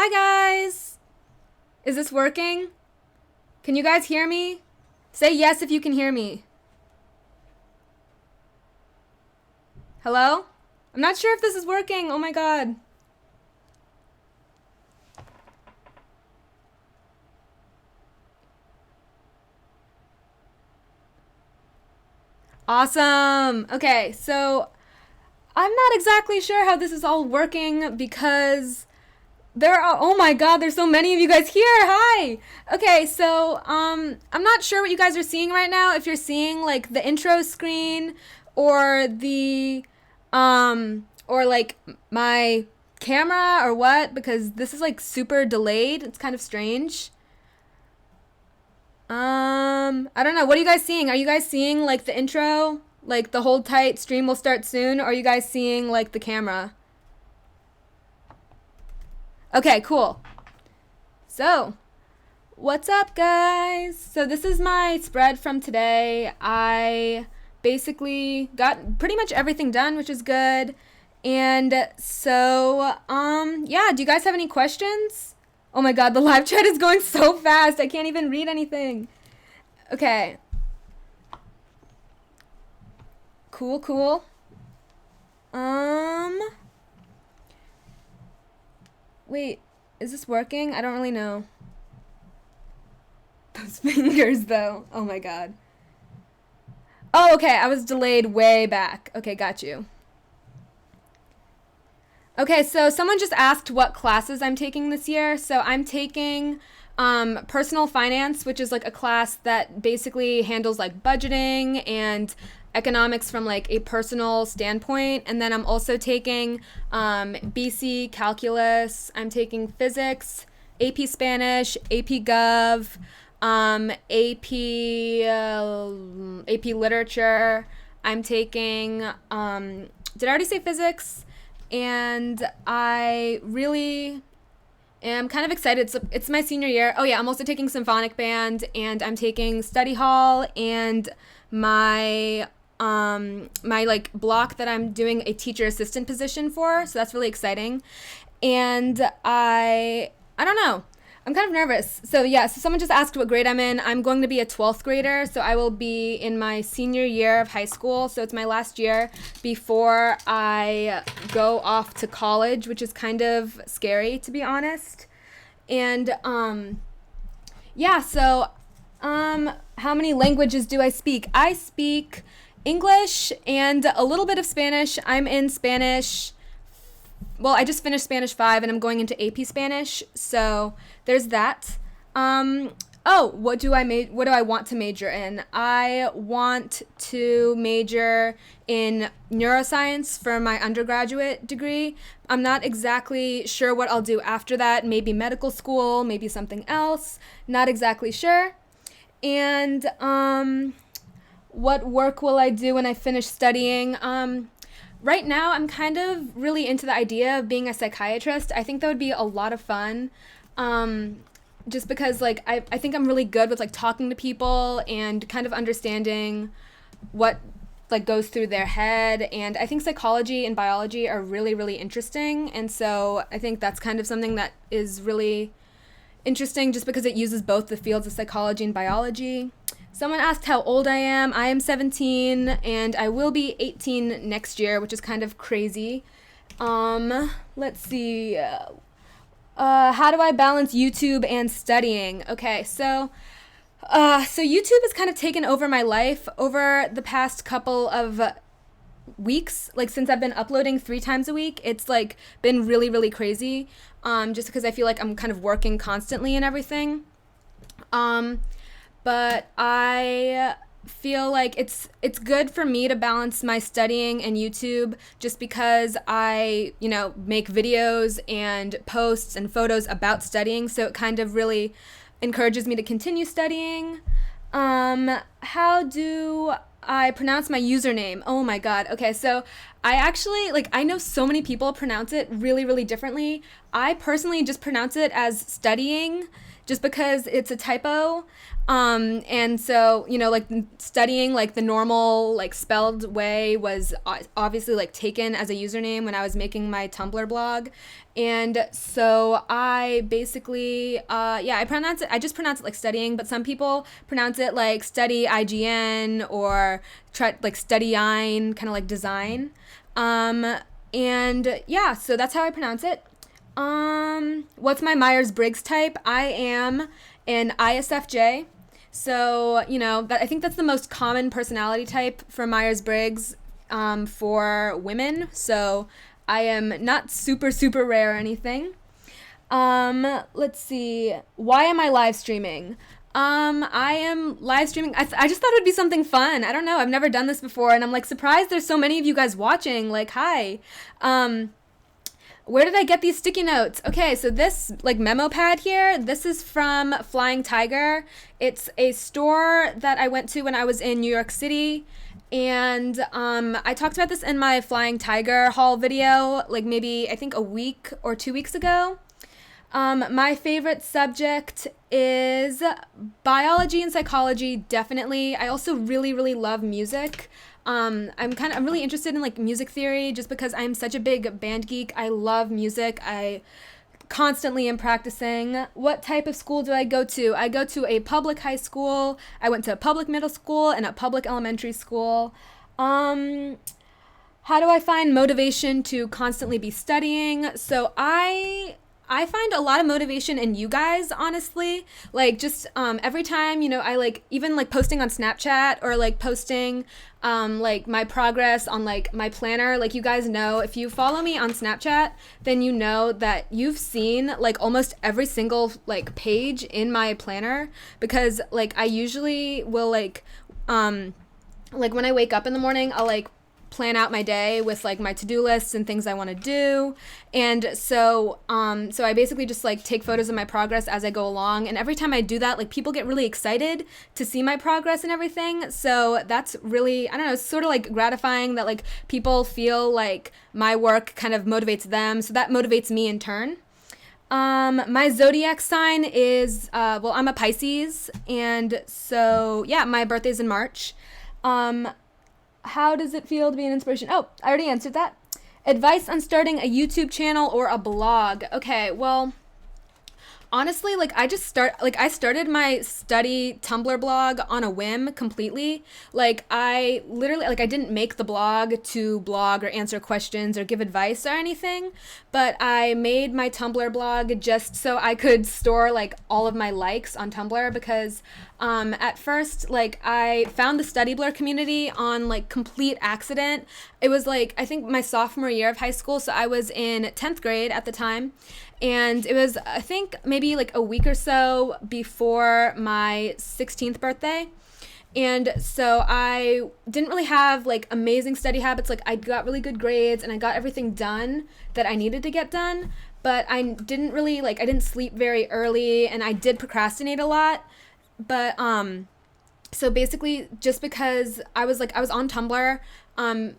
Hi guys! Is this working? Can you guys hear me? Say yes if you can hear me. Hello? I'm not sure if this is working. Oh my god. Awesome. Okay, so I'm not exactly sure how this is all working because oh my god, there's so many of you guys here. Hi. Okay, so I'm not sure what you guys are seeing right now. If you're seeing like the intro screen or or like my camera or what, because this is like super delayed. It's kind of strange. I don't know. What are you guys seeing? Are you guys seeing like the intro? Like the hold tight stream will start soon? Or are you guys seeing like the camera? Okay, cool. So, what's up, guys? So, this is my spread from today. I basically got pretty much everything done, which is good. And so, yeah, do you guys have any questions? Oh my god, the live chat is going so fast. I can't even read anything. Okay. Cool. Wait, is this working? I don't really know. Those fingers, though. Oh my god. Oh, okay, I was delayed way back. Okay, got you. Okay, so someone just asked what classes I'm taking this year. So I'm taking personal finance, which is like a class that basically handles like budgeting and economics from like a personal standpoint. And then I'm also taking BC calculus. I'm taking physics, AP Spanish, AP Gov, AP literature. I'm taking did I already say physics? And I really am kind of excited. It's my senior year. Oh yeah, I'm also taking symphonic band, and I'm taking study hall, and my my like block that I'm doing a teacher assistant position for. So that's really exciting. And I don't know. I'm kind of nervous. So yeah, so someone just asked what grade I'm in. I'm going to be a 12th grader, so I will be in my senior year of high school. So it's my last year before I go off to college, which is kind of scary, to be honest. And yeah, so how many languages do I speak? I speak English and a little bit of Spanish. I'm in Spanish. Well, I just finished Spanish 5 and I'm going into AP Spanish, so there's that. What do I want to major in? I want to major in neuroscience for my undergraduate degree. I'm not exactly sure what I'll do after that. Maybe medical school, maybe something else. Not exactly sure. And what work will I do when I finish studying? Right now, I'm kind of really into the idea of being a psychiatrist. I think that would be a lot of fun. Just because, like, I think I'm really good with, like, talking to people and kind of understanding what, like, goes through their head. And I think psychology and biology are really, really interesting. And so I think that's kind of something that is really interesting just because it uses both the fields of psychology and biology. Someone asked how old I am. I am 17, and I will be 18 next year, which is kind of crazy. Let's see. How do I balance YouTube and studying? Okay, so YouTube has kind of taken over my life over the past couple of weeks. Like, since I've been uploading 3 times a week, it's like been really, really crazy. Just because I feel like I'm kind of working constantly and everything. But I feel like it's good for me to balance my studying and YouTube just because I, make videos and posts and photos about studying, so it kind of really encourages me to continue studying. How do I pronounce my username? Oh my god. Okay, so I actually, I know so many people pronounce it really, really differently. I personally just pronounce it as studying just because it's a typo. And so, like studying, like the normal, like spelled way was obviously like taken as a username when I was making my Tumblr blog. And so I basically, I just pronounce it like studying, but some people pronounce it like study IGN or try like studyign, kind of like design. And yeah, so that's how I pronounce it. What's my Myers-Briggs type? I am an ISFJ. So, I think that's the most common personality type for Myers-Briggs for women. So I am not super, super rare or anything. Let's see. Why am I live streaming? I am live streaming. I just thought it would be something fun. I don't know. I've never done this before, and I'm like surprised there's so many of you guys watching. Like, hi. Where did I get these sticky notes? Okay, so this like memo pad here, this is from Flying Tiger. It's a store that I went to when I was in New York City. And I talked about this in my Flying Tiger haul video, like maybe I think a week or 2 weeks ago. My favorite subject is biology and psychology, definitely. I also really, really love music. I'm really interested in like music theory just because I'm such a big band geek. I love music. I constantly am practicing. What type of school do I go to? I go to a public high school. I went to a public middle school and a public elementary school. How do I find motivation to constantly be studying? So I find a lot of motivation in you guys, honestly. Like just every time, I like even like posting on Snapchat or like posting like my progress on like my planner. Like you guys know, if you follow me on Snapchat, then you know that you've seen like almost every single like page in my planner because like I usually will like when I wake up in the morning, I'll like plan out my day with like my to-do lists and things I want to do. And so I basically just like take photos of my progress as I go along. And every time I do that, like people get really excited to see my progress and everything. So that's really, I don't know, it's sort of like gratifying that like people feel like my work kind of motivates them. So that motivates me in turn. My zodiac sign is, I'm a Pisces. And so, yeah, my birthday's in March. How does it feel to be an inspiration? Oh, I already answered that. Advice on starting a YouTube channel or a blog. Okay, well, honestly, like I started my study Tumblr blog on a whim completely. Like I literally, like I didn't make the blog to blog or answer questions or give advice or anything, but I made my Tumblr blog just so I could store like all of my likes on Tumblr because at first, like I found the Study Blur community on like complete accident. It was like, I think my sophomore year of high school. So I was in 10th grade at the time. And it was, I think, maybe like a week or so before my 16th birthday. And so I didn't really have like amazing study habits. Like I got really good grades and I got everything done that I needed to get done. But I didn't really like, I didn't sleep very early and I did procrastinate a lot. But so basically just because I was on Tumblr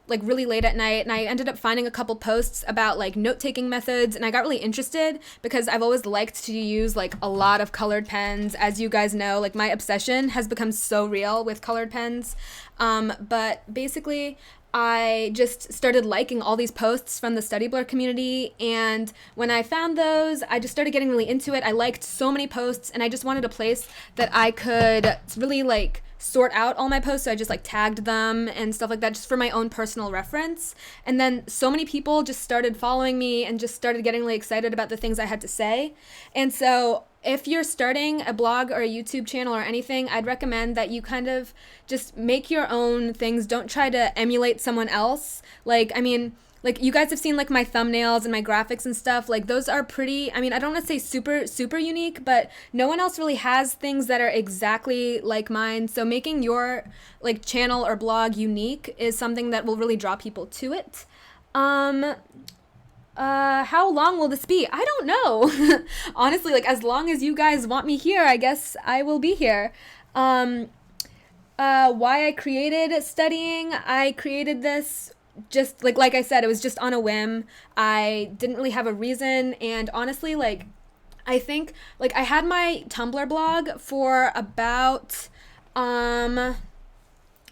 like really late at night and I ended up finding a couple posts about like note-taking methods and I got really interested because I've always liked to use like a lot of colored pens. As you guys know, like my obsession has become so real with colored pens. But basically I just started liking all these posts from the Study Blur community, and when I found those, I just started getting really into it. I liked so many posts, and I just wanted a place that I could really like sort out all my posts. So I just like tagged them and stuff like that just for my own personal reference. And then so many people just started following me and just started getting really excited about the things I had to say. And so if you're starting a blog or a YouTube channel or anything, I'd recommend that you kind of just make your own things. Don't try to emulate someone else. Like, I mean, like you guys have seen like my thumbnails and my graphics and stuff. Like those are pretty, I mean, I don't want to say super, super unique, but no one else really has things that are exactly like mine. So making your like channel or blog unique is something that will really draw people to it. How long will this be? I don't know. Honestly, like as long as you guys want me here, I guess I will be here. Why I created studying, I created this just like I said, it was just on a whim. I didn't really have a reason, and honestly, like I think like I had my Tumblr blog um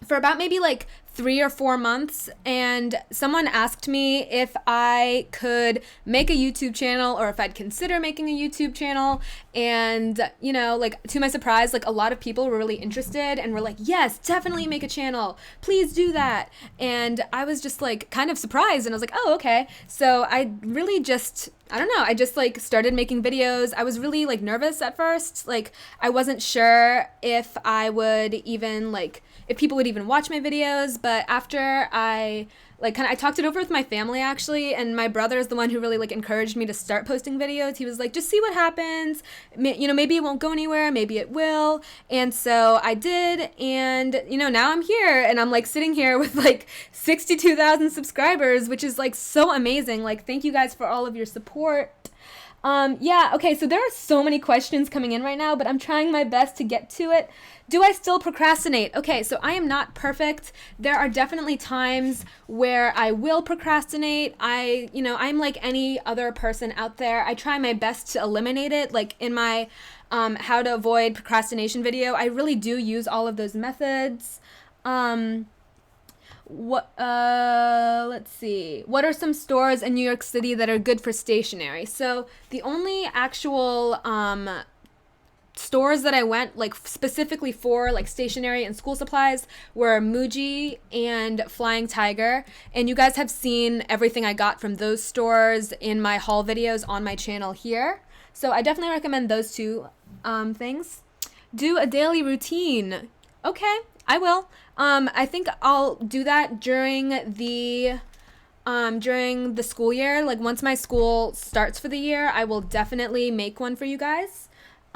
for about maybe like 3 or 4 months, and someone asked me if I could make a YouTube channel or if I'd consider making a YouTube channel. And, you know, like to my surprise, like a lot of people were really interested and were like, yes, definitely make a channel. Please do that. And I was just like kind of surprised, and I was like, oh, okay. So I really just, I don't know, I just like started making videos. I was really like nervous at first. Like I wasn't sure if I would even like, if people would even watch my videos. But after I like kind of, I talked it over with my family actually, and my brother is the one who really like encouraged me to start posting videos. He was like, just see what happens. You know, maybe it won't go anywhere, maybe it will. And so I did, and you know, now I'm here, and I'm like sitting here with like 62,000 subscribers, which is like so amazing. Like, thank you guys for all of your support. Yeah, okay, so there are so many questions coming in right now, but I'm trying my best to get to it. Do I still procrastinate? Okay, so I am not perfect. There are definitely times where I will procrastinate. I'm like any other person out there. I try my best to eliminate it. Like in my how to avoid procrastination video, I really do use all of those methods. Let's see. What are some stores in New York City that are good for stationery? So the only actual stores that I went like specifically for like stationery and school supplies were Muji and Flying Tiger, and you guys have seen everything I got from those stores in my haul videos on my channel here. So I definitely recommend those two things. Do a daily routine. Okay, I will. I think I'll do that during the school year. Like once my school starts for the year, I will definitely make one for you guys.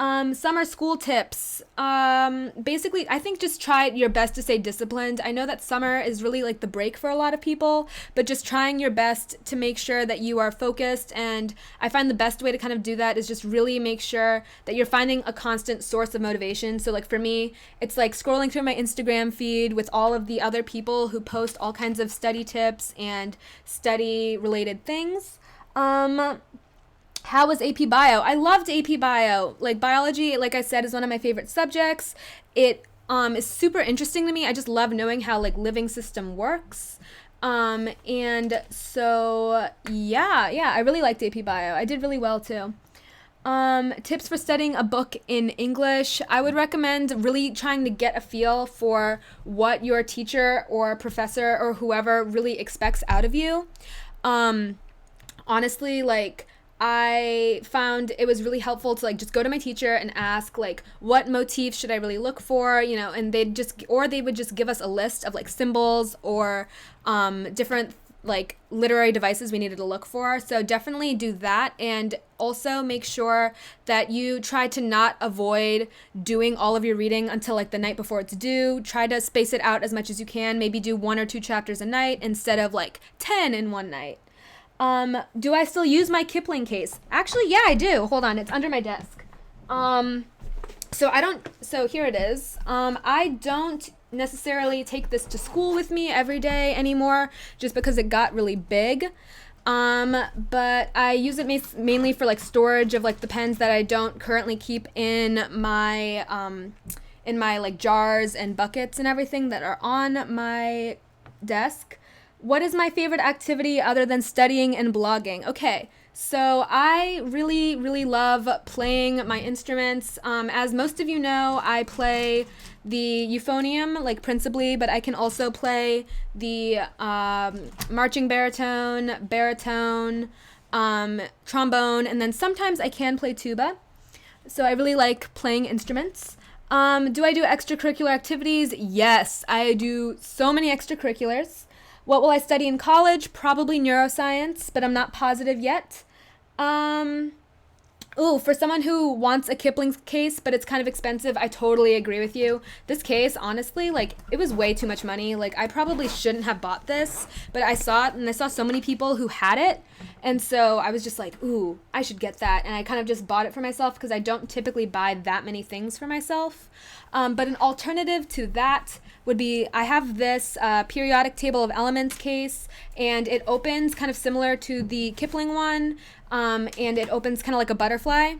Summer school tips. Basically, I think just try your best to stay disciplined. I know that summer is really like the break for a lot of people, but just trying your best to make sure that you are focused. And I find the best way to kind of do that is just really make sure that you're finding a constant source of motivation. So like for me, it's like scrolling through my Instagram feed with all of the other people who post all kinds of study tips and study related things. How was AP Bio? I loved AP Bio. Like biology, like I said, is one of my favorite subjects. It is super interesting to me. I just love knowing how like living system works. And so yeah, I really liked AP Bio. I did really well too. Tips for studying a book in English. I would recommend really trying to get a feel for what your teacher or professor or whoever really expects out of you. Honestly, like I found it was really helpful to like just go to my teacher and ask like what motifs should I really look for, you know, and they would just give us a list of like symbols or different like literary devices we needed to look for. So definitely do that, and also make sure that you try to not avoid doing all of your reading until like the night before it's due. Try to space it out as much as you can. Maybe do 1 or 2 chapters a night instead of like 10 in one night. Do I still use my Kipling case? Actually, yeah, I do. Hold on, it's under my desk. So here it is. I don't necessarily take this to school with me every day anymore just because it got really big. But I use it mainly for like storage of like the pens that I don't currently keep in my like jars and buckets and everything that are on my desk. What is my favorite activity other than studying and blogging? Okay, so I really, really love playing my instruments. As most of you know, I play the euphonium, like principally, but I can also play the marching baritone, trombone, and then sometimes I can play tuba. So I really like playing instruments. Do I do extracurricular activities? Yes, I do so many extracurriculars. What will I study in college? Probably neuroscience, but I'm not positive yet. For someone who wants a Kipling case, but it's kind of expensive, I totally agree with you. This case, honestly, like, it was way too much money. Like, I probably shouldn't have bought this, but I saw it, and I saw so many people who had it, And so I was just like, ooh, I should get that. And I kind of just bought it for myself because I don't typically buy that many things for myself. But an alternative to that would be, I have this periodic table of elements case, and it opens kind of similar to the Kipling one, and it opens kind of like a butterfly.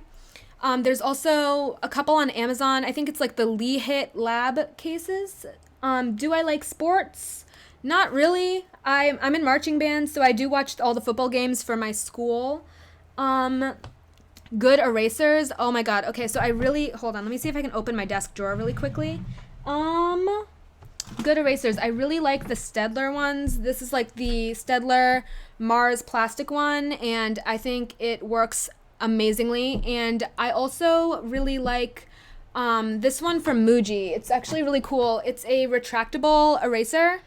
There's also a couple on Amazon. I think it's like the Lee Hit Lab cases. Do I like sports? Not really. I'm in marching band, so I do watch all the football games for my school. Good erasers. Oh my god. Okay, so hold on. Let me see if I can open my desk drawer really quickly. Good erasers. I really like the Staedtler ones. This is like the Staedtler Mars plastic one, and I think it works amazingly. And I also really like this one from Muji. It's actually really cool. It's a retractable eraser.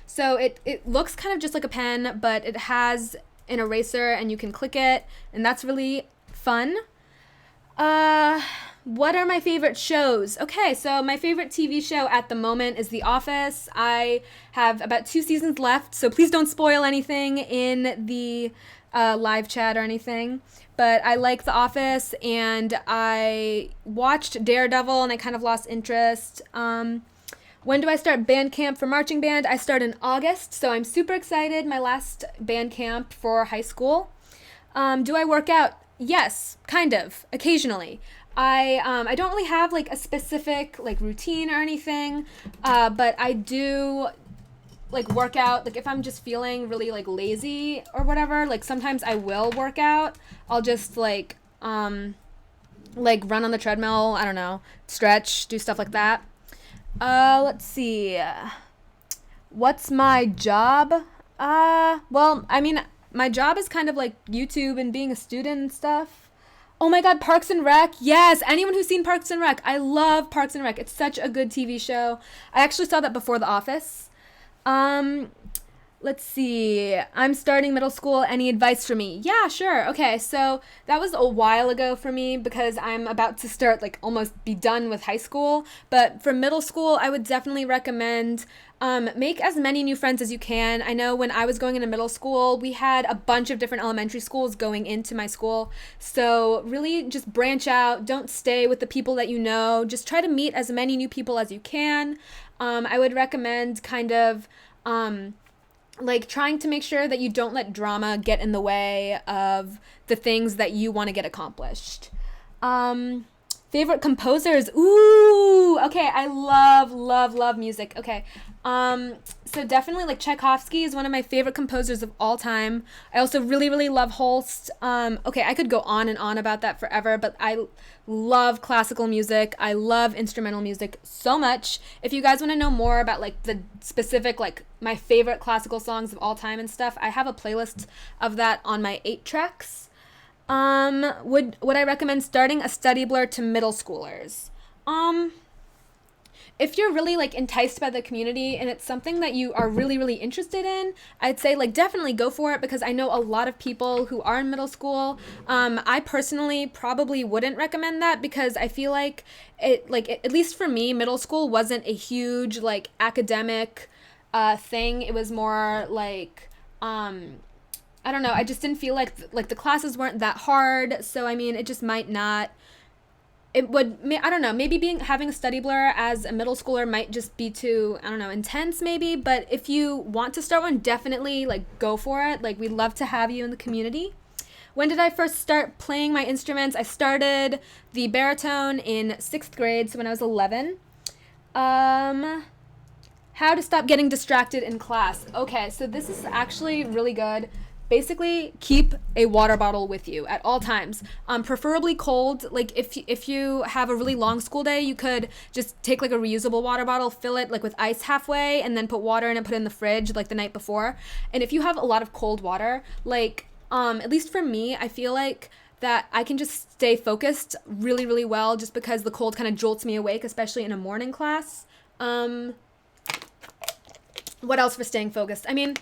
So it looks kind of just like a pen, but it has an eraser and you can click it, and that's really fun. What are my favorite shows? Okay, so my favorite TV show at the moment is The Office. I have about 2 seasons left, so please don't spoil anything in the live chat or anything. But I like The Office, and I watched Daredevil, and I kind of lost interest. When do I start band camp for marching band? I start in August, so I'm super excited. My last band camp for high school. Do I work out? Yes, kind of, occasionally. I don't really have like a specific like routine or anything, but I do like work out. Like if I'm just feeling really like lazy or whatever, like sometimes I will work out. I'll just like run on the treadmill, I don't know, stretch, do stuff like that. Let's see. What's my job? Well, I mean, my job is kind of like YouTube and being a student and stuff. Oh my god, Parks and Rec. Yes, anyone who's seen Parks and Rec. I love Parks and Rec. It's such a good TV show. I actually saw that before The Office. Let's see. I'm starting middle school. Any advice for me? Yeah, sure. Okay, so that was a while ago for me because I'm about to start, like, almost be done with high school. But for middle school, I would definitely recommend make as many new friends as you can. I know when I was going into middle school, we had a bunch of different elementary schools going into my school. So really just branch out. Don't stay with the people that you know. Just try to meet as many new people as you can. I would recommend kind of like trying to make sure that you don't let drama get in the way of the things that you want to get accomplished. Favorite composers? Ooh, okay, I love music. Okay, so definitely like Tchaikovsky is one of my favorite composers of all time. I also really love Holst. Okay, I could go on and on about that forever, but I love classical music. I love instrumental music so much. If you guys want to know more about like the specific, like my favorite classical songs of all time and stuff, I have a playlist of that on my 8 tracks. Would I recommend starting a study blur to middle schoolers? If you're really like enticed by the community and it's something that you are really interested in, I'd say like definitely go for it, because I know a lot of people who are in middle school. I personally probably wouldn't recommend that because I feel like at least for me, middle school wasn't a huge like academic thing. It was more like I don't know. I just didn't feel like the classes weren't that hard. So I mean, it just might not. It would. I don't know. Maybe having a study blur as a middle schooler might just be too, I don't know, intense maybe. But if you want to start one, definitely like go for it. Like we'd love to have you in the community. When did I first start playing my instruments? I started the baritone in 6th grade, so when I was 11. How to stop getting distracted in class? Okay, so this is actually really good. Basically, keep a water bottle with you at all times, preferably cold. Like if you have a really long school day, you could just take like a reusable water bottle, fill it like with ice halfway, and then put water in it, put it in the fridge like the night before. And if you have a lot of cold water, like at least for me, I feel like that I can just stay focused really well, just because the cold kind of jolts me awake, especially in a morning class. What else for staying focused? I mean,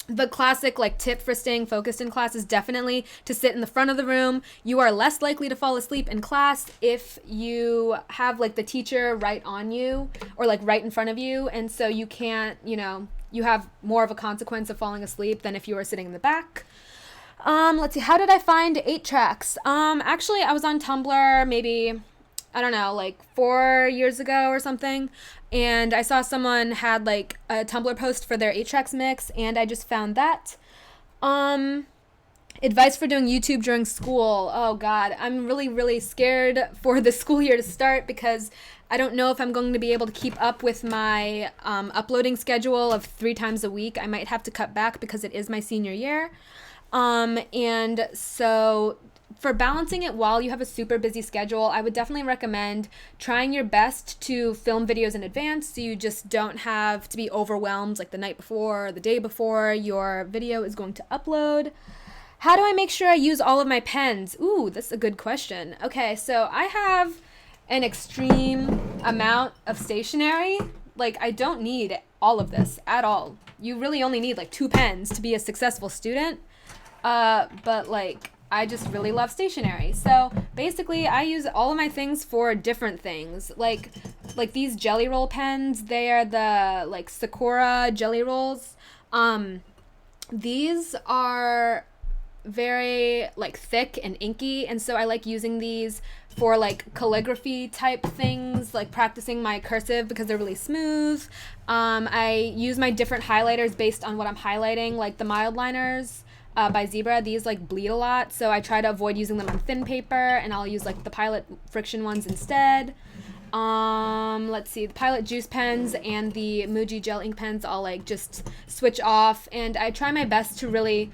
the classic like tip for staying focused in class is definitely to sit in the front of the room. You are less likely to fall asleep in class if you have like the teacher right on you or like right in front of you, and so you can't, you have more of a consequence of falling asleep than if you were sitting in the back. Let's see, how did I find 8-tracks? Actually, I was on Tumblr maybe, I don't know, like 4 years ago or something, and I saw someone had like a Tumblr post for their 8-tracks mix, and I just found that. Advice for doing YouTube during school. Oh God, I'm really, really scared for the school year to start because I don't know if I'm going to be able to keep up with my uploading schedule of 3 times a week. I might have to cut back because it is my senior year. And so for balancing it while you have a super busy schedule, I would definitely recommend trying your best to film videos in advance so you just don't have to be overwhelmed like the night before or the day before your video is going to upload. How do I make sure I use all of my pens? Ooh, that's a good question. Okay, so I have an extreme amount of stationery. Like, I don't need all of this at all. You really only need like 2 pens to be a successful student. But like, I just really love stationery. So basically I use all of my things for different things. Like these jelly roll pens, they are the like Sakura jelly rolls. These are very like thick and inky, and so I like using these for like calligraphy type things, like practicing my cursive because they're really smooth. I use my different highlighters based on what I'm highlighting, like the mild liners by Zebra. These like bleed a lot, so I try to avoid using them on thin paper, and I'll use like the Pilot friction ones instead. Let's see, the Pilot juice pens and the Muji gel ink pens I'll like just switch off, and I try my best to really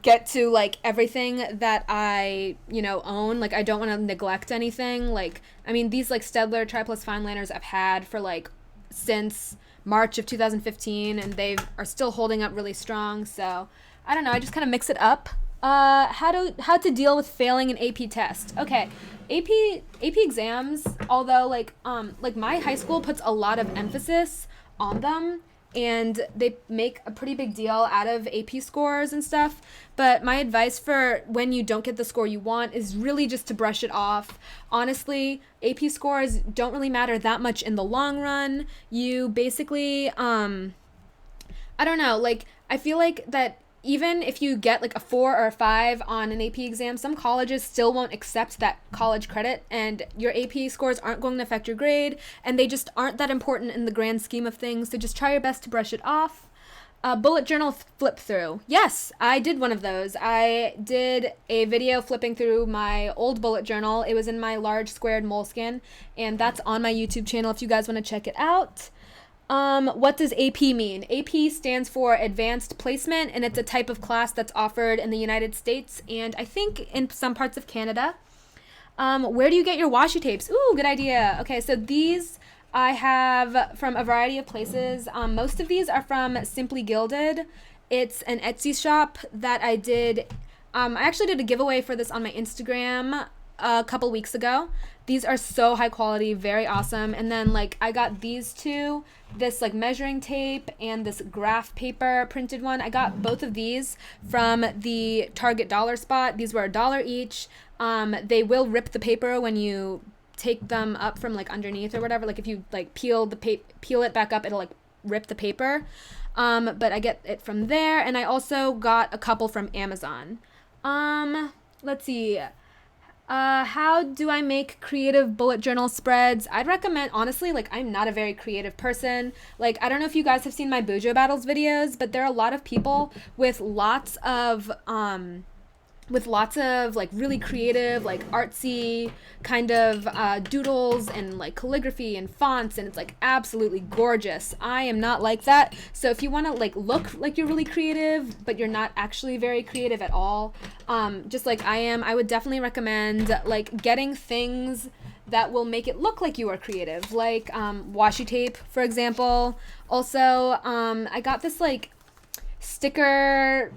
get to like everything that I, own. Like, I don't want to neglect anything. Like, I mean, these like Staedtler Tri Plus fine liners I've had for like since March of 2015, and they are still holding up really strong. So I don't know, I just kind of mix it up. How to deal with failing an AP test. Okay, AP exams, although like my high school puts a lot of emphasis on them, and they make a pretty big deal out of AP scores and stuff. But my advice for when you don't get the score you want is really just to brush it off. Honestly, AP scores don't really matter that much in the long run. You basically, I don't know, like, I feel like that even if you get like a 4 or a 5 on an AP exam, some colleges still won't accept that college credit, and your AP scores aren't going to affect your grade, and they just aren't that important in the grand scheme of things. So just try your best to brush it off. Bullet journal flip through. Yes, I did one of those. I did a video flipping through my old bullet journal. It was in my large squared moleskin, and that's on my YouTube channel if you guys want to check it out. What does AP mean? AP stands for Advanced Placement, and it's a type of class that's offered in the United States and I think in some parts of Canada. Where do you get your washi tapes? Ooh, good idea. Okay, so these I have from a variety of places. Most of these are from Simply Gilded. It's an Etsy shop that I did. I actually did a giveaway for this on my Instagram a couple weeks ago. These are so high quality, very awesome. And then like I got these two, this like measuring tape and this graph paper printed one. I got both of these from the Target dollar spot. These were $1 each. They will rip the paper when you take them up from like underneath or whatever. Like if you like peel it back up, it'll like rip the paper. But I get it from there, and I also got a couple from Amazon. Let's see. How do I make creative bullet journal spreads? I'd recommend, honestly, like, I'm not a very creative person. Like, I don't know if you guys have seen my Bujo Battles videos, but there are a lot of people with lots of like really creative, like artsy kind of doodles and like calligraphy and fonts, and it's like absolutely gorgeous. I am not like that. So if you want to like look like you're really creative, but you're not actually very creative at all, just like I am, I would definitely recommend like getting things that will make it look like you are creative, like washi tape, for example. Also, I got this like sticker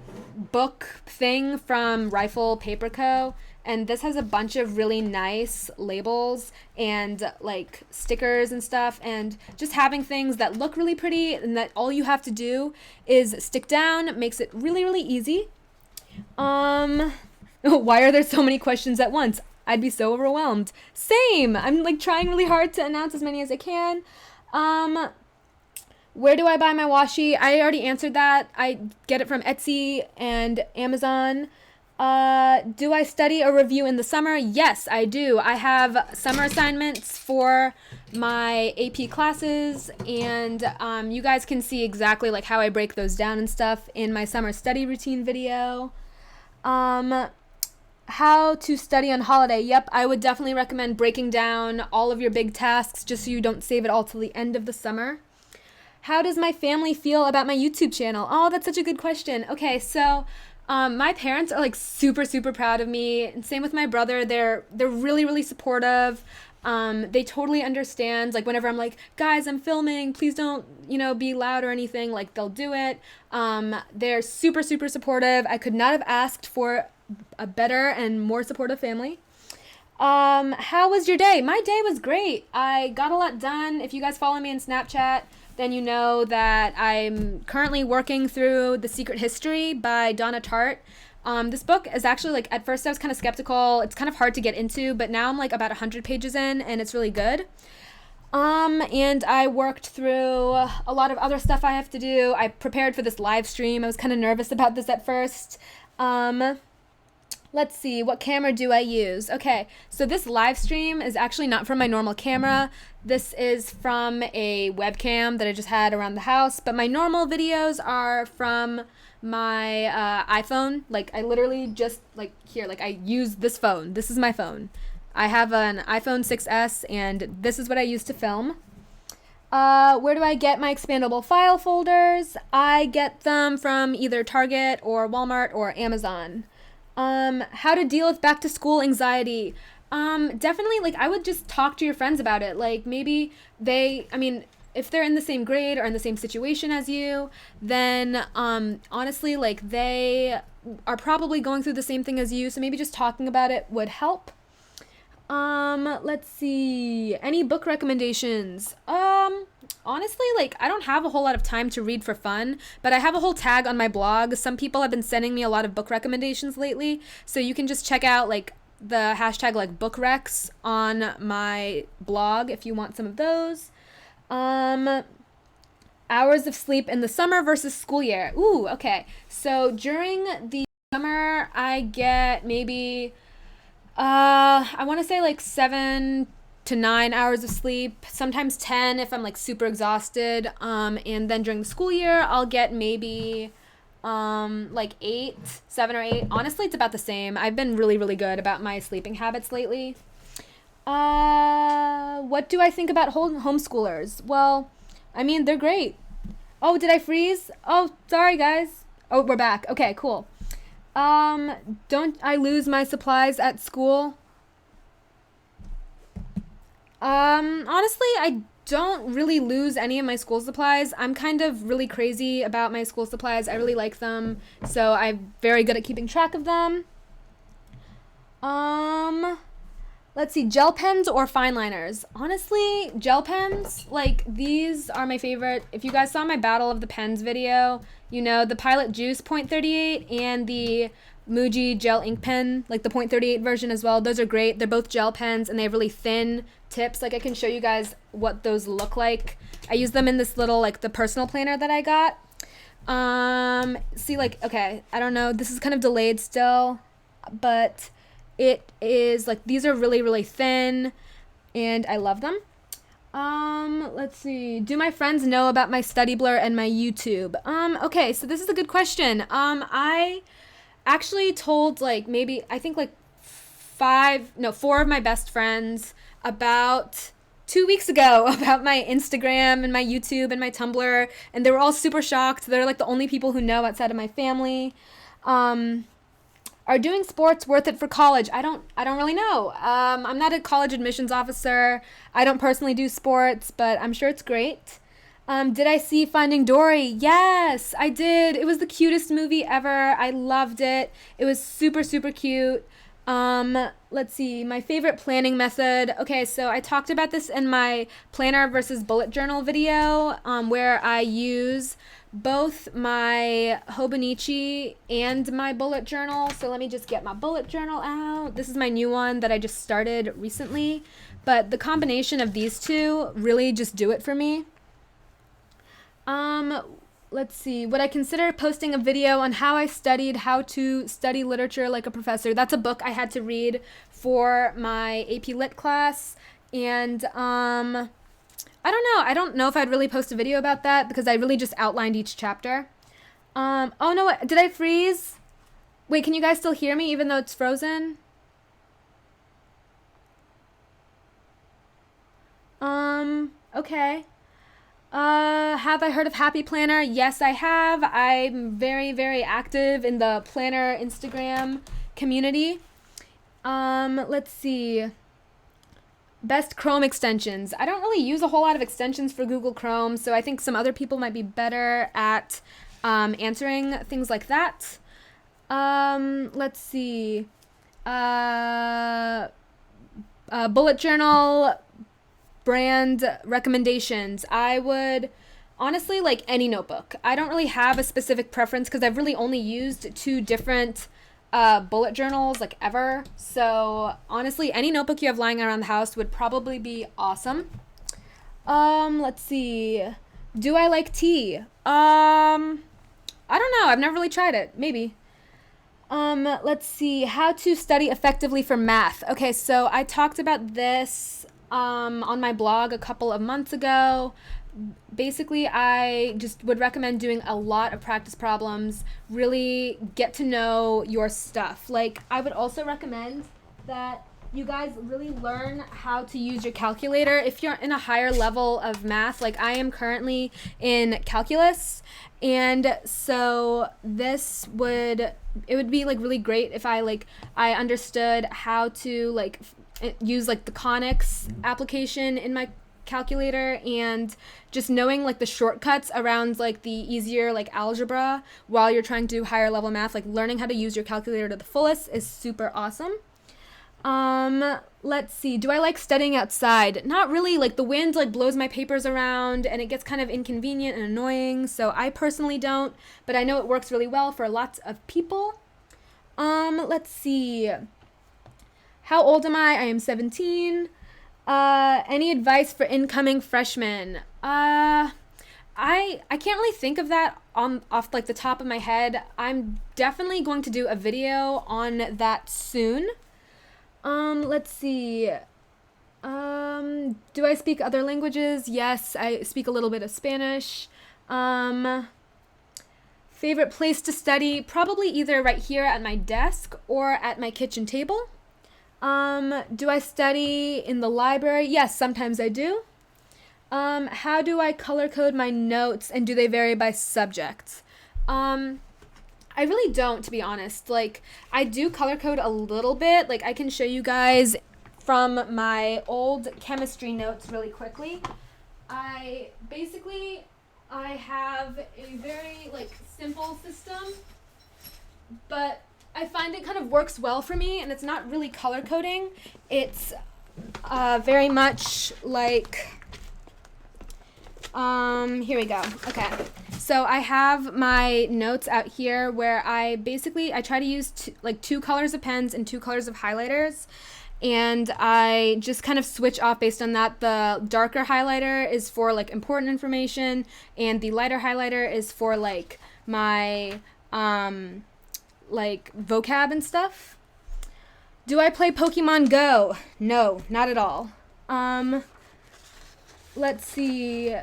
book thing from Rifle Paper Co., and this has a bunch of really nice labels and like stickers and stuff, and just having things that look really pretty and that all you have to do is stick down makes it really, really easy. Why are there so many questions at once? I'd be so overwhelmed. Same. I'm like trying really hard to announce as many as I can. Where do I buy my washi? I already answered that. I get it from Etsy and Amazon. Do I study or review in the summer? Yes, I do. I have summer assignments for my AP classes, and you guys can see exactly like how I break those down and stuff in my summer study routine video. How to study on holiday. Yep, I would definitely recommend breaking down all of your big tasks just so you don't save it all till the end of the summer. How does my family feel about my YouTube channel? Oh, that's such a good question. Okay, so my parents are like super, super proud of me, and same with my brother. They're really, really supportive. They totally understand. Like whenever I'm like, guys, I'm filming, please don't, be loud or anything. Like they'll do it. They're super, super supportive. I could not have asked for a better and more supportive family. How was your day? My day was great. I got a lot done. If you guys follow me on Snapchat, then you know that I'm currently working through The Secret History by Donna Tartt. This book is actually, like, at first I was kind of skeptical. It's kind of hard to get into, but now I'm like about 100 pages in, and it's really good. And I worked through a lot of other stuff I have to do. I prepared for this live stream. I was kind of nervous about this at first. Let's see, what camera do I use? Okay, so this live stream is actually not from my normal camera. This is from a webcam that I just had around the house, but my normal videos are from my iPhone. Like, I literally just, like, here, like, I use this phone. This is my phone. I have an iPhone 6S, and this is what I use to film. Where do I get my expandable file folders? I get them from either Target or Walmart or Amazon. How to deal with back to school anxiety. Definitely, like, I would just talk to your friends about it. Like, maybe if they're in the same grade or in the same situation as you, then, honestly, like, they are probably going through the same thing as you, so maybe just talking about it would help. Let's see. Any book recommendations? Honestly, like, I don't have a whole lot of time to read for fun, but I have a whole tag on my blog. Some people have been sending me a lot of book recommendations lately, so you can just check out, like, the hashtag, like, book recs on my blog if you want some of those. Hours of sleep in the summer versus school year. Ooh, okay. So during the summer, I get maybe I want to say like 7 to 9 hours of sleep, sometimes 10 if I'm like super exhausted. And then during the school year, I'll get maybe like 7 or 8. Honestly, it's about the same. I've been really, really good about my sleeping habits lately. What do I think about homeschoolers? Well, I mean, they're great. Oh, did I freeze? Oh, sorry, guys. Oh, we're back. Okay, cool. Don't I lose my supplies at school? Honestly, I don't really lose any of my school supplies. I'm kind of really crazy about my school supplies. I really like them, so I'm very good at keeping track of them. Let's see, gel pens or fine liners? Honestly, gel pens, like, these are my favorite. If you guys saw my Battle of the Pens video, the Pilot Juice .38 and the Muji gel ink pen, like the .38 version as well. Those are great. They're both gel pens, and they have really thin tips. Like, I can show you guys what those look like. I use them in this little, like, the personal planner that I got. See, like, okay, I don't know. This is kind of delayed still, but it is, like, these are really, really thin, and I love them. Let's see. Do my friends know about my Study Blur and my YouTube? Okay, so this is a good question. I actually told, like, maybe, I think, like, 4 of my best friends about 2 weeks ago about my Instagram and my YouTube and my Tumblr, and they were all super shocked. They're, like, the only people who know outside of my family. Are doing sports worth it for college? I don't really know. I'm not a college admissions officer. I don't personally do sports, but I'm sure it's great. Did I see Finding Dory? Yes, I did. It was the cutest movie ever. I loved it. It was super, super cute. Let's see, my favorite planning method. Okay, so I talked about this in my planner versus bullet journal video, where I use both my Hobonichi and my bullet journal. So let me just get my bullet journal out. This is my new one that I just started recently, but the combination of these two really just do it for me. Um, let's see. Would I consider posting a video on how to study literature like a professor? That's a book I had to read for my AP Lit class. And I don't know. I don't know if I'd really post a video about that because I really just outlined each chapter. Oh no, did I freeze? Wait, can you guys still hear me even though it's frozen? Okay. Have I heard of Happy Planner? Yes, I have. I'm very, very active in the planner Instagram community. Let's see. Best Chrome extensions. I don't really use a whole lot of extensions for Google Chrome, so I think some other people might be better at answering things like that. Let's see. Bullet journal brand recommendations. I would honestly like any notebook. I don't really have a specific preference because I've really only used 2 different bullet journals like ever. So honestly, any notebook you have lying around the house would probably be awesome. Let's see. Do I like tea? I don't know. I've never really tried it. Maybe. Let's see. How to study effectively for math. Okay, so I talked about this on my blog a couple of months ago. Basically, I just would recommend doing a lot of practice problems, really get to know your stuff. Like, I would also recommend that you guys really learn how to use your calculator if you're in a higher level of math. Like, I am currently in calculus, and so it would be like really great if I understood how to use like the conics application in my calculator, and just knowing like the shortcuts around like the easier like algebra while you're trying to do higher level math. Like, learning how to use your calculator to the fullest is super awesome. Let's see. Do I like studying outside? Not really. Like, the wind like blows my papers around and it gets kind of inconvenient and annoying, so I personally don't, but I know it works really well for lots of people. Let's see. How old am I? I am 17. Any advice for incoming freshmen? I can't really think of that off like the top of my head. I'm definitely going to do a video on that soon. Let's see. Do I speak other languages? Yes, I speak a little bit of Spanish. Favorite place to study? Probably either right here at my desk or at my kitchen table. Do I study in the library? Yes, sometimes I do. How do I color code my notes, and do they vary by subject? I really don't, to be honest. Like, I do color code a little bit. Like, I can show you guys from my old chemistry notes really quickly. I have a very simple system, but I find it kind of works well for me, and it's not really color coding. It's very much like, here we go. Okay. So I have my notes out here where I try to use two colors of pens and 2 colors of highlighters, and I just kind of switch off based on that. The darker highlighter is for important information, and the lighter highlighter is for my vocab and stuff. Do I play Pokemon Go? No, not at all. Let's see.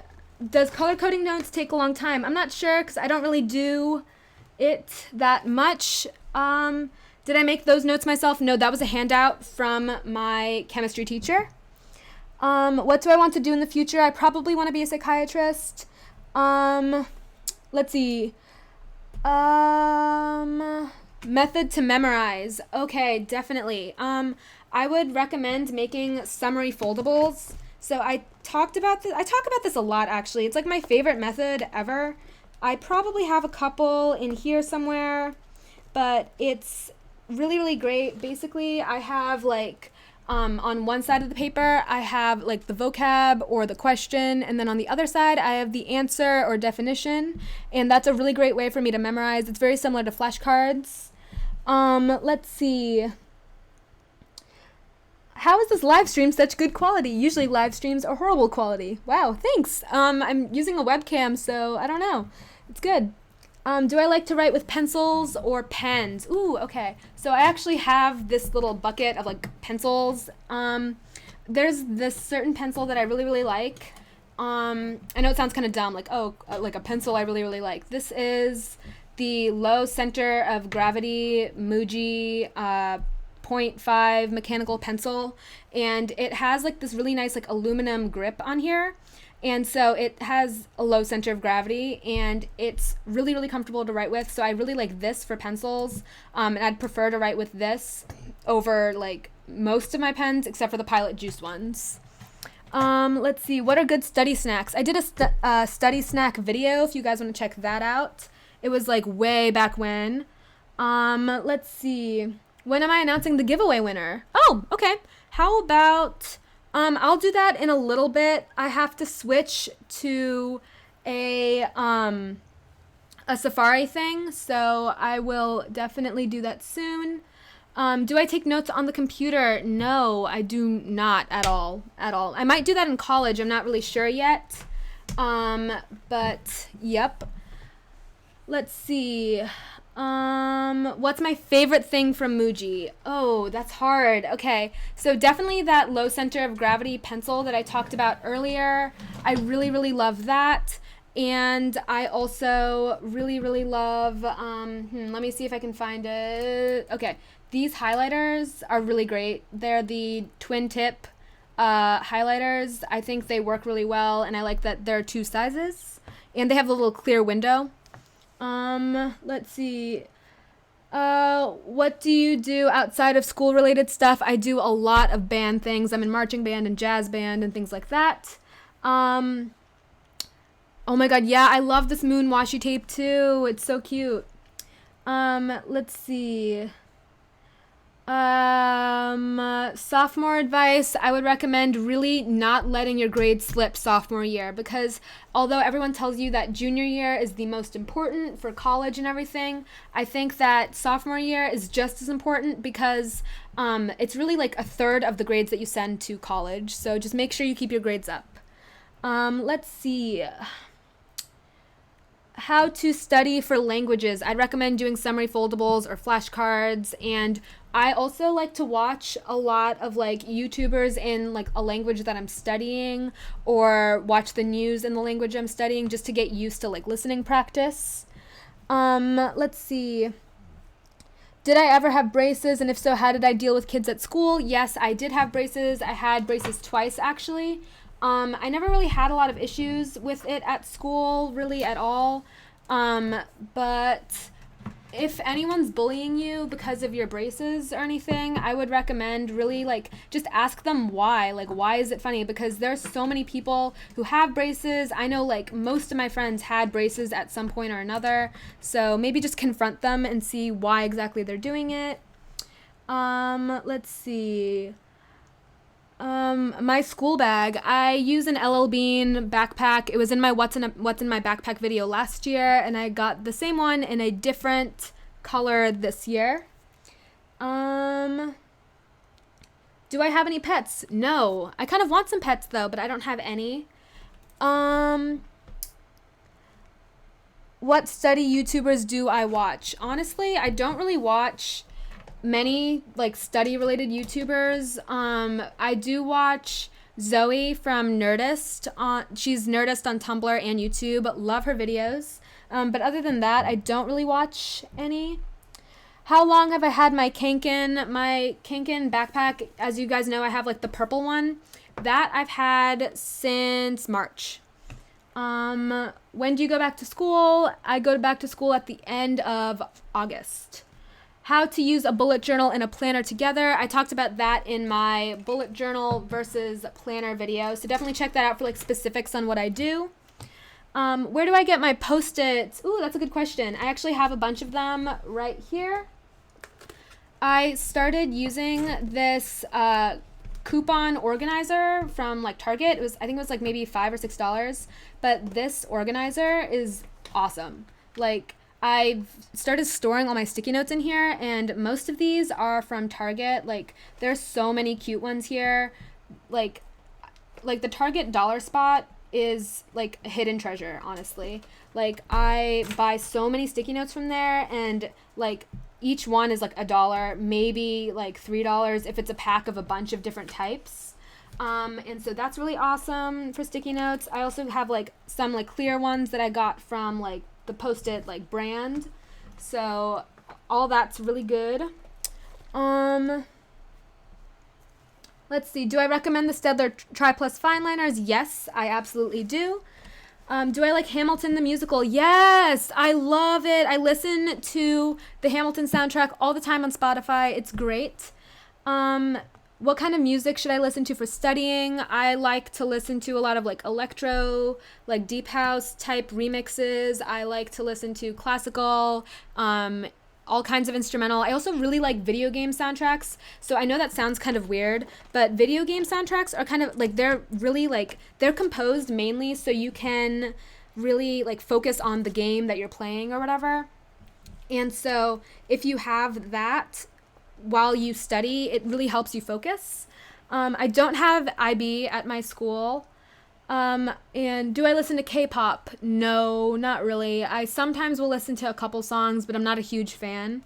Does color coding notes take a long time? I'm not sure because I don't really do it that much. Did I make those notes myself? No, that was a handout from my chemistry teacher. What do I want to do in the future? I probably want to be a psychiatrist. Let's see. Method to memorize. Okay, definitely. I would recommend making summary foldables. So I talk about this a lot, actually. It's my favorite method ever. I probably have a couple in here somewhere, but it's really, really great. Basically, I have on one side of the paper, I have the vocab or the question, and then on the other side, I have the answer or definition, and that's a really great way for me to memorize. It's very similar to flashcards. Let's see. How is this live stream such good quality? Usually live streams are horrible quality. Wow, thanks. I'm using a webcam, so I don't know. It's good. Do I like to write with pencils or pens? Ooh, okay. So I actually have this little bucket of like pencils. There's this certain pencil that I really, really like. I know it sounds kind of dumb, like, oh, like a pencil I really, really like. This is the low center of gravity Muji .5 mechanical pencil, and it has like this really nice like aluminum grip on here, and so it has a low center of gravity, and it's really, really comfortable to write with. So I really like this for pencils, and I'd prefer to write with this over like most of my pens except for the Pilot Juice ones. Let's see, what are good study snacks? I did a study snack video if you guys want to check that out. It was like way back when. Let's see, when am I announcing the giveaway winner? Oh, okay. How about, I'll do that in a little bit. I have to switch to a Safari thing, so I will definitely do that soon. Do I take notes on the computer? No, I do not at all. I might do that in college. I'm not really sure yet. But yep. Let's see. What's my favorite thing from Muji? Oh, that's hard. Okay, so definitely that low center of gravity pencil that I talked about earlier. I really, really love that. And I also really, really love, let me see if I can find it. Okay, these highlighters are really great. They're the twin tip highlighters. I think they work really well, and I like that there are two sizes. And they have a little clear window. Let's see. What do you do outside of school related stuff? I do a lot of band things. I'm in marching band and jazz band and things like that. Oh my god, yeah, I love this moon washi tape too. It's so cute. Let's see. Sophomore advice, I would recommend really not letting your grades slip sophomore year, because although everyone tells you that junior year is the most important for college and everything, I think that sophomore year is just as important, because it's really like a third of the grades that you send to college. So just make sure you keep your grades up. Let's see. How to study for languages. I'd recommend doing summary foldables or flashcards, and I also like to watch a lot of like YouTubers in like a language that I'm studying, or watch the news in the language I'm studying, just to get used to like listening practice. Let's see. Did I ever have braces, and if so, how did I deal with kids at school? Yes, I did have braces. I had braces twice actually. I never really had a lot of issues with it at school, really at all. But if anyone's bullying you because of your braces or anything, I would recommend really like just ask them why. Like, why is it funny? Because there's so many people who have braces. I know like most of my friends had braces at some point or another. So maybe just confront them and see why exactly they're doing it. Let's see. My school bag, I use an LL Bean backpack. It was in my what's in my backpack video last year, and I got the same one in a different color this year. Do I have any pets? No. I kind of want some pets though, but I don't have any. What study YouTubers do I watch? Honestly, I don't really watch many like study related YouTubers. I do watch Zoe from Nerdist. She's Nerdist on Tumblr and YouTube. Love her videos. But other than that, I don't really watch any. How long have I had my Kanken? My Kanken backpack, as you guys know, I have like the purple one. That I've had since March. When do you go back to school? I go back to school at the end of August. How to use a bullet journal and a planner together. I talked about that in my bullet journal versus planner video, so definitely check that out for like specifics on what I do. Where do I get my Post-its? Ooh, that's a good question. I actually have a bunch of them right here. I started using this coupon organizer from like Target. I think it was like maybe $5 or $6, but this organizer is awesome. Like, I've started storing all my sticky notes in here, and most of these are from Target. Like, there's so many cute ones here. Like, the Target dollar spot is like a hidden treasure, honestly. Like, I buy so many sticky notes from there, and like each one is like $1, maybe like $3 if it's a pack of a bunch of different types. And so that's really awesome for sticky notes. I also have like some like clear ones that I got from like the Post-it like brand. So all that's really good. Let's see. Do I recommend the Staedtler Tri Plus fine liners? Yes, I absolutely do. Do I like Hamilton the musical? Yes, I love it. I listen to the Hamilton soundtrack all the time on Spotify. It's great. What kind of music should I listen to for studying? I like to listen to a lot of like electro, like deep house type remixes. I like to listen to classical, all kinds of instrumental. I also really like video game soundtracks. So I know that sounds kind of weird, but video game soundtracks are kind of like, they're really like, they're composed mainly so you can really like focus on the game that you're playing or whatever. And so if you have that while you study, it really helps you focus. I don't have IB at my school. And do I listen to K-pop? No, not really. I sometimes will listen to a couple songs, but I'm not a huge fan.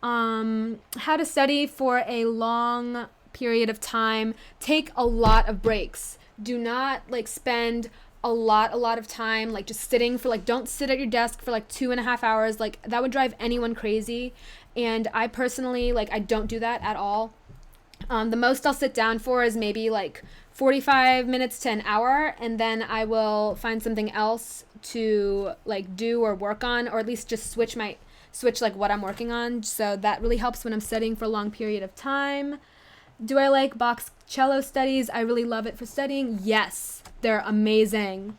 How to study for a long period of time. Take a lot of breaks. Do not like spend a lot of time like just sitting for like, don't sit at your desk for like 2.5 hours. Like, that would drive anyone crazy. And I personally, like, I don't do that at all. The most I'll sit down for is maybe like 45 minutes to an hour, and then I will find something else to like do or work on, or at least just switch like what I'm working on. So that really helps when I'm studying for a long period of time. Do I like box cello studies? I really love it for studying. Yes, they're amazing.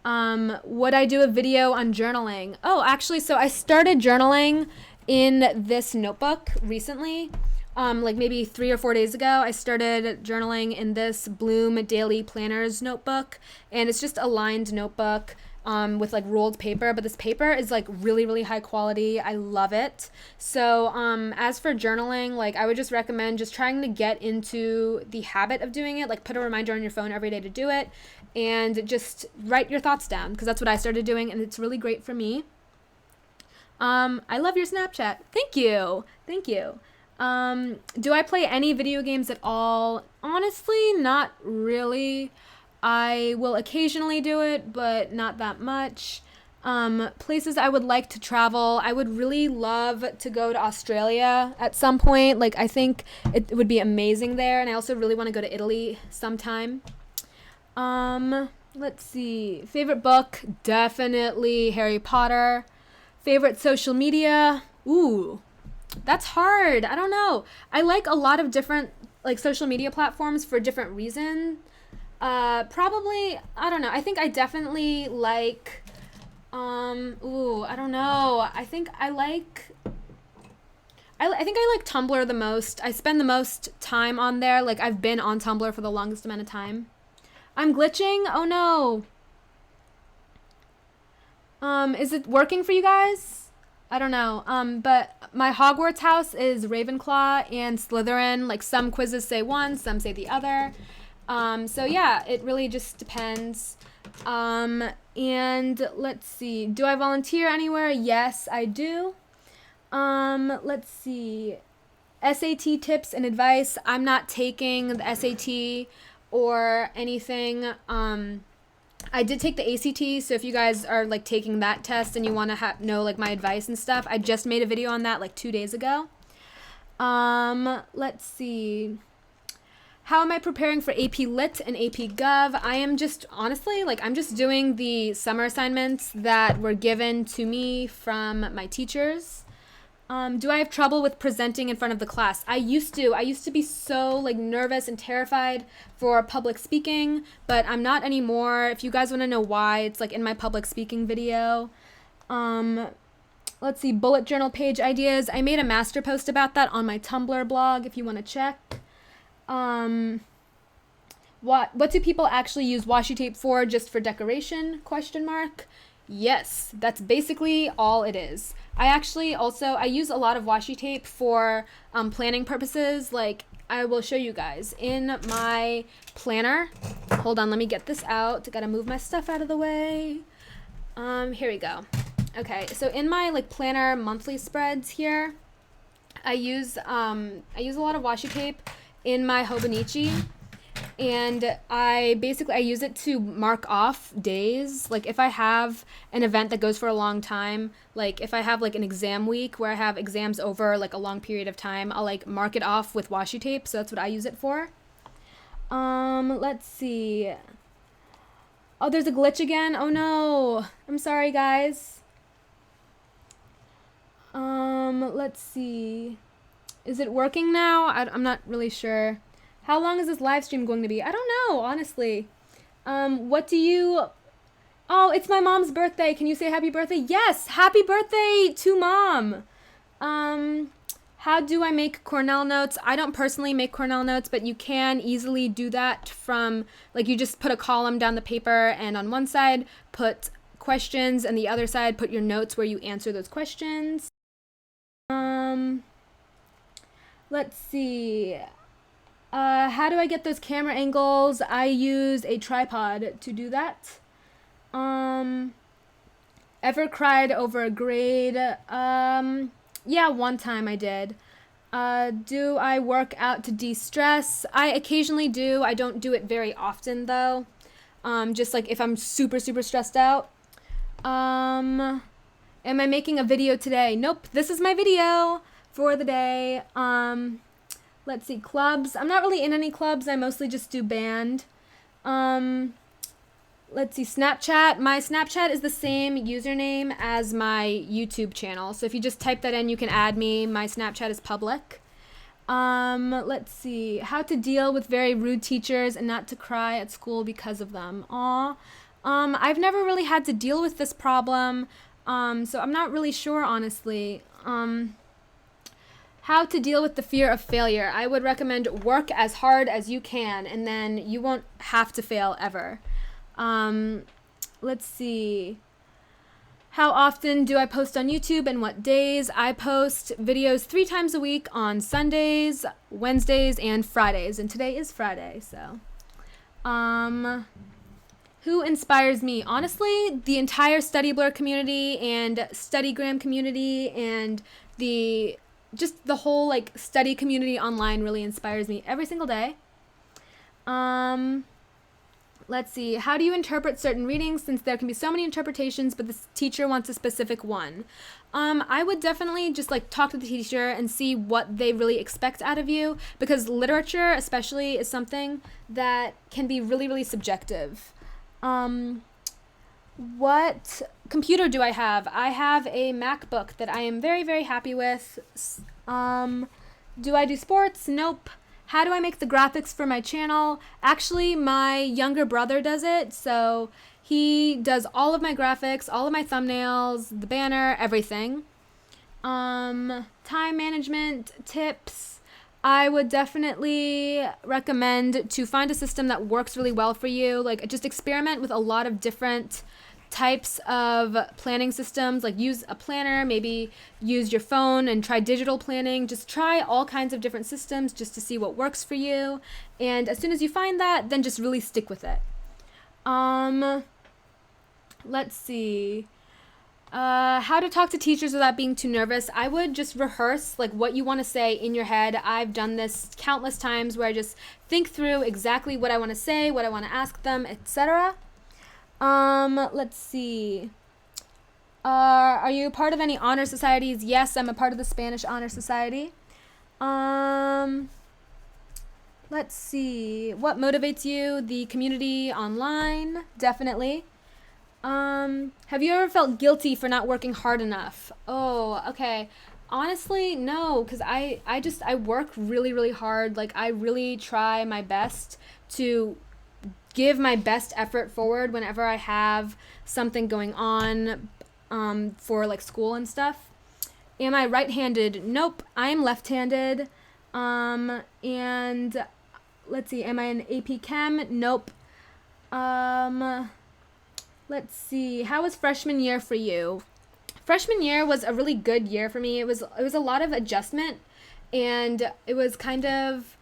Would I do a video on journaling? Oh, actually, so I started journaling in this notebook recently. Like maybe 3 or 4 days ago, I started journaling in this Bloom Daily Planners notebook, and it's just a lined notebook with like rolled paper, but this paper is like really, really high quality. I love it. So as for journaling, like I would just recommend just trying to get into the habit of doing it, like put a reminder on your phone every day to do it, and just write your thoughts down, because that's what I started doing, and it's really great for me. I love your Snapchat. Thank you. Do I play any video games at all? Honestly, not really. I will occasionally do it, but not that much. Places I would like to travel. I would really love to go to Australia at some point. Like, I think it would be amazing there. And I also really want to go to Italy sometime. Let's see. Favorite book? Definitely Harry Potter. Favorite social media? Ooh. That's hard. I don't know. I like a lot of different like social media platforms for different reasons. Probably, I don't know. I think I definitely like, I don't know. I think I like Tumblr the most. I spend the most time on there. Like, I've been on Tumblr for the longest amount of time. I'm glitching? Oh no. Is it working for you guys? I don't know. But my Hogwarts house is Ravenclaw and Slytherin. Like, some quizzes say one, some say the other. So yeah, it really just depends. And let's see. Do I volunteer anywhere? Yes, I do. Let's see. SAT tips and advice. I'm not taking the SAT or anything. I did take the ACT, so if you guys are like taking that test and you want to know like my advice and stuff, I just made a video on that like 2 days ago. Let's see. How am I preparing for AP Lit and AP Gov? I am just, honestly, like, I'm just doing the summer assignments that were given to me from my teachers. Do I have trouble with presenting in front of the class? I used to be so like nervous and terrified for public speaking, but I'm not anymore. If you guys want to know why, it's like in my public speaking video. Let's see, bullet journal page ideas. I made a master post about that on my Tumblr blog if you want to check. What do people actually use washi tape for? Just for decoration? ? Yes, that's basically all it is. I actually also I use a lot of washi tape for planning purposes. Like I will show you guys in my planner. Hold on, let me get this out. Gotta move my stuff out of the way. Here we go. Okay, so in my like planner monthly spreads here, I use a lot of washi tape in my Hobonichi, and I use it to mark off days. Like if I have an event that goes for a long time, like if I have like an exam week where I have exams over like a long period of time, I'll like mark it off with washi tape. So that's what I use it for. Let's see. Oh, there's a glitch again. Oh no. I'm sorry, guys. Let's see. Is it working now? I'm not really sure. How long is this live stream going to be? I don't know, honestly. What do you... Oh, it's my mom's birthday. Can you say happy birthday? Yes, happy birthday to mom. How do I make Cornell notes? I don't personally make Cornell notes, but you can easily do that from, like, you just put a column down the paper, and on one side put questions, and the other side put your notes where you answer those questions. Let's see. How do I get those camera angles? I use a tripod to do that. Ever cried over a grade? Yeah, one time I did. Do I work out to de-stress? I occasionally do. I don't do it very often though. Just like if I'm super, super stressed out. Am I making a video today? Nope, this is my video for the day. Let's see, clubs. I'm not really in any clubs. I mostly just do band. Let's see, Snapchat. My Snapchat is the same username as my YouTube channel. So if you just type that in, you can add me. My Snapchat is public. Let's see, how to deal with very rude teachers and not to cry at school because of them. Aw. I've never really had to deal with this problem. So I'm not really sure, honestly. How to deal with the fear of failure. I would recommend work as hard as you can, and then you won't have to fail ever. Let's see. How often do I post on YouTube and what days? I post videos 3 times a week on Sundays, Wednesdays, and Fridays. And today is Friday, so. Who inspires me? Honestly, the entire Study Blur community and StudyGram community and just the whole like study community online really inspires me every single day. Let's see. How do you interpret certain readings, since there can be so many interpretations, but the teacher wants a specific one? I would definitely just like talk to the teacher and see what they really expect out of you, because literature especially is something that can be really, really subjective. What computer do I have? I have a MacBook that I am very, very happy with. Do I do sports? Nope. How do I make the graphics for my channel? Actually, my younger brother does it, so he does all of my graphics, all of my thumbnails, the banner, everything. Time management tips. I would definitely recommend to find a system that works really well for you. Like, just experiment with a lot of different types of planning systems. Like, use a planner, maybe use your phone and try digital planning. Just try all kinds of different systems just to see what works for you. And as soon as you find that, then just really stick with it. Let's see. How to talk to teachers without being too nervous. I would just rehearse like what you want to say in your head. I've done this countless times where I just think through exactly what I want to say, what I want to ask them, etc. Let's see. Are you part of any honor societies? Yes, I'm a part of the Spanish Honor Society. Let's see. What motivates you? The community online, definitely. Have you ever felt guilty for not working hard enough? Oh, okay. Honestly, no, because I work really, really hard. Like, I really try my best to give my best effort forward whenever I have something going on, for like school and stuff. Am I right-handed? Nope, I'm left-handed. And let's see, am I an AP Chem? Nope. Let's see. How was freshman year for you? Freshman year was a really good year for me. It was a lot of adjustment, and it was kind of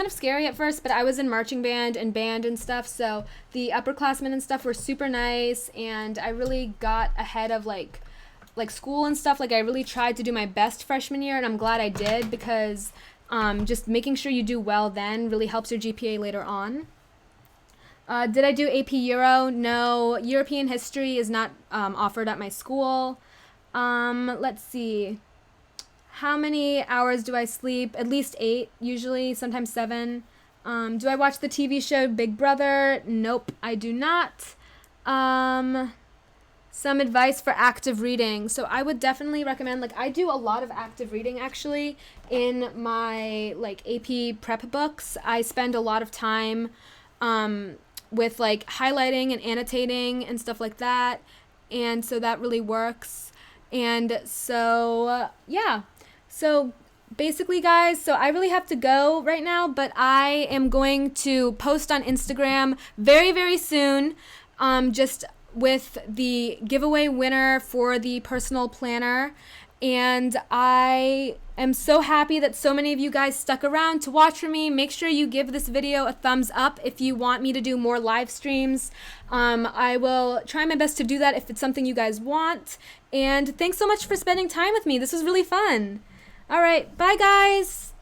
scary at first, but I was in marching band and band and stuff, so the upperclassmen and stuff were super nice, and I really got ahead of like school and stuff. Like I really tried to do my best freshman year, and I'm glad I did, because just making sure you do well then really helps your GPA later on. Did I do AP Euro? No, European history is not offered at my school. Let's see. How many hours do I sleep? At least 8, usually, sometimes 7. Do I watch the TV show Big Brother? Nope, I do not. Some advice for active reading. So I would definitely recommend, like, I do a lot of active reading actually in my like AP prep books. I spend a lot of time with like highlighting and annotating and stuff like that, and so that really works. And so yeah, so basically guys, so I really have to go right now, but I am going to post on Instagram very, very soon, just with the giveaway winner for the personal planner. And I am so happy that so many of you guys stuck around to watch for me. Make sure you give this video a thumbs up if you want me to do more live streams. I will try my best to do that if it's something you guys want. And thanks so much for spending time with me. This was really fun. All right, bye guys.